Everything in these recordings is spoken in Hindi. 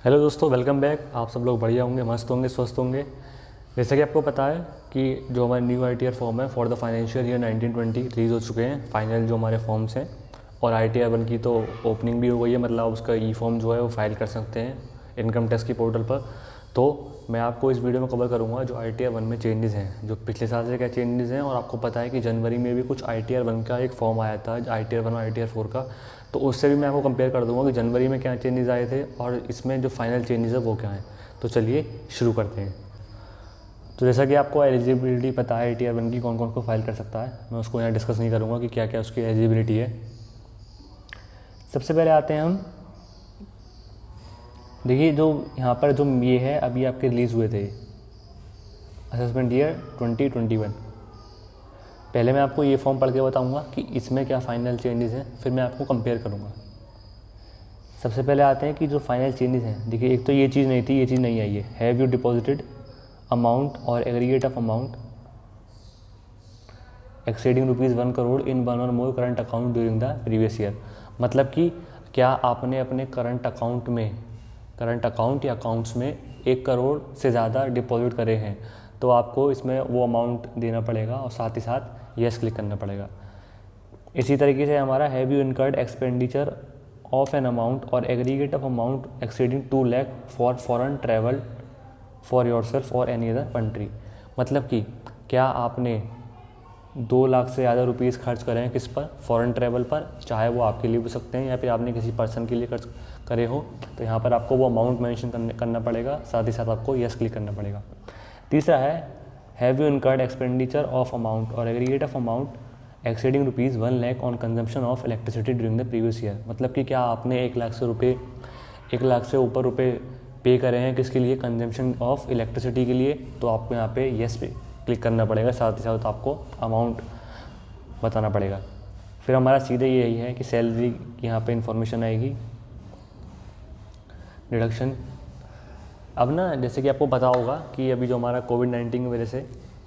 हेलो दोस्तों, वेलकम बैक। आप सब लोग बढ़िया होंगे, मस्त होंगे, स्वस्थ होंगे। जैसा कि आपको पता है कि जो हमारे न्यू ITR फॉर्म है for the financial year 1920 release हो चुके हैं, फाइनल जो हमारे फॉर्म्स हैं। और ITR 1 की तो ओपनिंग भी हो गई है, मतलब उसका फॉर्म जो है वो फाइल कर सकते हैं इनकम टैक्स की पोर्टल पर। तो मैं आपको इस वीडियो में कवर करूँगा जो ITR 1 में चेंजेस हैं, जो पिछले साल से क्या चेंजेस हैं। और आपको पता है कि जनवरी में भी कुछ ITR 1 का एक फॉर्म आया था, ITR 1 और ITR 4 का। तो उससे भी मैं आपको कंपेयर कर दूंगा कि जनवरी में क्या चेंजेस आए थे और इसमें जो फाइनल चेंजेस है वो क्या है। तो चलिए शुरू करते हैं। तो जैसा कि आपको एलिजिबिलिटी पता है ITR 1 की, कौन कौन को फाइल कर सकता है, मैं उसको यहाँ डिस्कस नहीं करूँगा कि क्या क्या उसकी एलिजिबिलिटी है। सबसे पहले आते हैं हम, देखिए जो यहाँ पर जो ये है अभी आपके रिलीज़ हुए थे असेसमेंट ईयर 2021। पहले मैं आपको ये फॉर्म पढ़ के बताऊंगा कि इसमें क्या फ़ाइनल चेंजेस हैं, फिर मैं आपको कंपेयर करूंगा। सबसे पहले आते हैं कि जो फाइनल चेंजेस हैं। देखिए, एक तो ये चीज़ नहीं थी, ये चीज़ नहीं आई है। Have you deposited amount or aggregate of amount exceeding ₹1 crore in one or more current account during the previous year. मतलब कि क्या आपने अपने करंट अकाउंट या अकाउंट्स में 1 करोड़ से ज़्यादा डिपॉजिट करे हैं, तो आपको इसमें वो अमाउंट देना पड़ेगा और साथ ही साथ येस क्लिक करना पड़ेगा। इसी तरीके से हमारा have you incurred expenditure of an amount or aggregate of amount exceeding 2 lakh for foreign travel for yourself or any other country. मतलब कि क्या आपने 2 लाख से ज़्यादा रुपीज़ खर्च करें किस पर, फॉरेन ट्रैवल पर, चाहे वो आपके लिए हो सकते हैं या फिर आपने किसी पर्सन के लिए खर्च करे हो, तो यहाँ पर आपको वो अमाउंट मेंशन करना पड़ेगा, साथ ही साथ आपको यस क्लिक करना पड़ेगा। तीसरा है have you incurred expenditure of amount or aggregate of amount exceeding ₹1 lakh on consumption of electricity during the previous year. मतलब कि क्या आपने 1 लाख से ऊपर रुपये पे करे हैं किसके लिए, कंजम्पशन ऑफ इलेक्ट्रिसिटी के लिए, तो आपको यहाँ पे येस पे क्लिक करना पड़ेगा, साथ ही साथ आपको अमाउंट बताना पड़ेगा। फिर हमारा सीधे यही है कि सैलरी की यहाँ पे इंफॉर्मेशन आएगी, डिडक्शन। अब ना जैसे कि आपको पता होगा कि अभी जो हमारा कोविड-19 की वजह से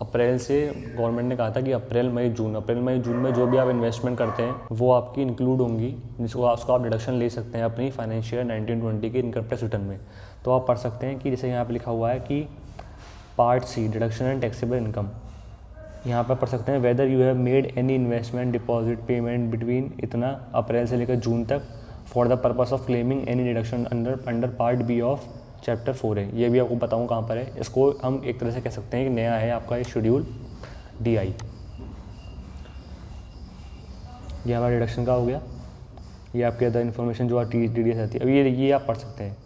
अप्रैल से गवर्नमेंट ने कहा था कि अप्रैल मई जून में जो भी आप इन्वेस्टमेंट करते हैं वो आपकी इंक्लूड होंगी, उसको आप डिडक्शन ले सकते हैं अपनी फाइनेंशियल 1920 के इनकम टैक्स रिटर्न में। तो आप पढ़ सकते हैं कि जैसे यहाँ पर लिखा हुआ है कि part C deduction and taxable income. यहाँ पर पढ़ सकते हैं whether you have made any investment deposit payment between इतना अप्रैल से लेकर जून तक for the purpose of claiming any deduction under part B of chapter 4 है। ये भी आपको बताऊँ कहाँ पर है। इसको हम एक तरह से कह सकते हैं कि नया है आपका एक शेड्यूल DI। ये हमारा डिडक्शन का हो गया। ये आपके अदर इन्फॉर्मेशन जो TDS आती है, अब ये आप पढ़ सकते हैं।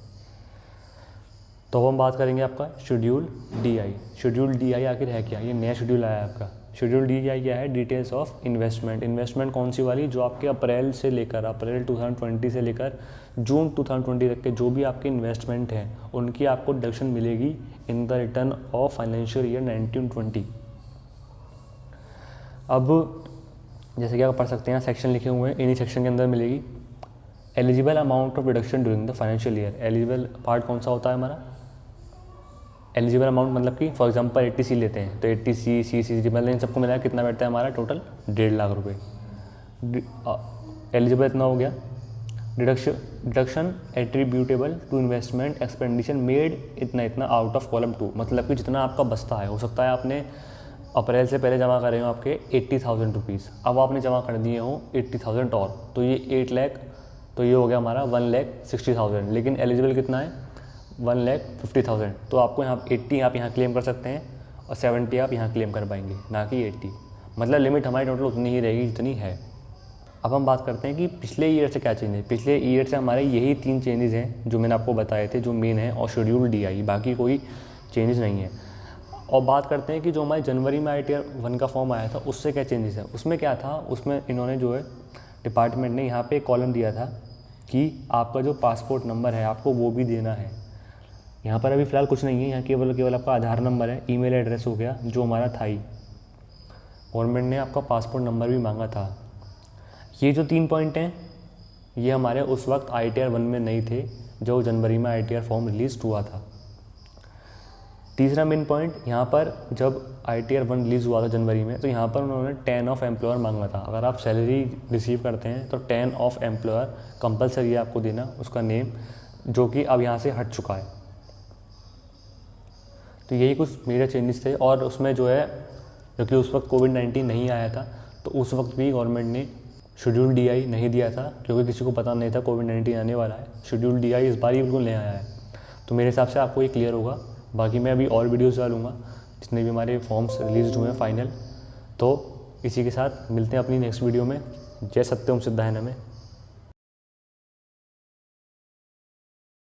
तो हम बात करेंगे आपका शेड्यूल DI। शेड्यूल DI आखिर है क्या, ये नया शेड्यूल आया है आपका। शेड्यूल DI क्या है, डिटेल्स ऑफ इन्वेस्टमेंट कौन सी वाली, जो आपके अप्रैल 2020 से लेकर जून 2020 तक के जो भी आपके इन्वेस्टमेंट हैं उनकी आपको डिडक्शन मिलेगी in the return of financial year 1920। अब जैसे कि आप पढ़ सकते हैं, सेक्शन लिखे हुए हैं, इन्हीं सेक्शन के अंदर मिलेगी eligible amount of deduction during the financial year. Eligible part कौन सा होता है हमारा, एलिजिबल अमाउंट मतलब कि फॉर एग्जांपल 80C लेते हैं तो 80C CCG मतलब इन सबको मिला कितना बैठता है हमारा टोटल 1.5 लाख रुपये। एलिजिबल इतना हो गया। Deduction attributable to investment expenditure made इतना आउट ऑफ कॉलम 2। मतलब कि जितना आपका बचता है, हो सकता है आपने अप्रैल से पहले जमा करे हो आपके 80,000 रुपीज़, अब आपने जमा कर दिए हो 80,000 और, तो ये 8 लाख, तो ये हो गया हमारा 1,60,000। लेकिन एलिजिबल कितना है 1,50,000। तो आपको यहाँ 80 आप यहाँ क्लेम कर सकते हैं और 70 आप यहाँ क्लेम कर पाएंगे, ना कि 80। मतलब लिमिट हमारी टोटल उतनी ही रहेगी जितनी है। अब हम बात करते हैं कि पिछले ईयर से क्या चेंज है। पिछले ईयर से हमारे यही 3 चेंजेस हैं जो मैंने आपको बताए थे, जो मेन है, और शेड्यूल DI, बाकी कोई चेंजेस नहीं है। और बात करते हैं कि जो हमारे जनवरी में ITR 1 का फॉर्म आया था उससे क्या चेंजेस है। उसमें क्या था, उसमें इन्होंने जो है डिपार्टमेंट ने यहाँ पे एक कॉलम दिया था कि आपका जो पासपोर्ट नंबर है आपको वो भी देना है। यहाँ पर अभी फ़िलहाल कुछ नहीं है, यहाँ केवल आपका आधार नंबर है, ईमेल एड्रेस हो गया जो हमारा था ही। गवर्नमेंट ने आपका पासपोर्ट नंबर भी मांगा था। ये जो 3 पॉइंट हैं ये हमारे उस वक्त ITR 1 में नहीं थे जो जनवरी में ITR फॉर्म रिलीज़ हुआ था। तीसरा मेन पॉइंट, यहाँ पर जब ITR 1 रिलीज़ हुआ था जनवरी में, तो यहाँ पर उन्होंने 10 ऑफ एम्प्लॉयर मांगा था। अगर आप सैलरी रिसीव करते हैं तो 10 ऑफ एम्प्लॉयर कंपलसरी है आपको देना, उसका नेम, जो कि अब यहाँ से हट चुका है। तो यही कुछ मेजर चेंजेस थे। और उसमें जो है, क्योंकि उस वक्त कोविड-19 नहीं आया था, तो उस वक्त भी गवर्नमेंट ने शेड्यूल DI नहीं दिया था, क्योंकि किसी को पता नहीं था कोविड-19 आने वाला है। शेड्यूल DI इस बार ही बिल्कुल नहीं आया है। तो मेरे हिसाब से आपको ये क्लियर होगा। बाकी मैं अभी और वीडियोस डालूंगा जितने भी हमारे फॉर्म्स रिलीज हुए हैं फाइनल। तो इसी के साथ मिलते हैं अपनी नेक्स्ट वीडियो में। जय सत्यम सिद्धाय नमः।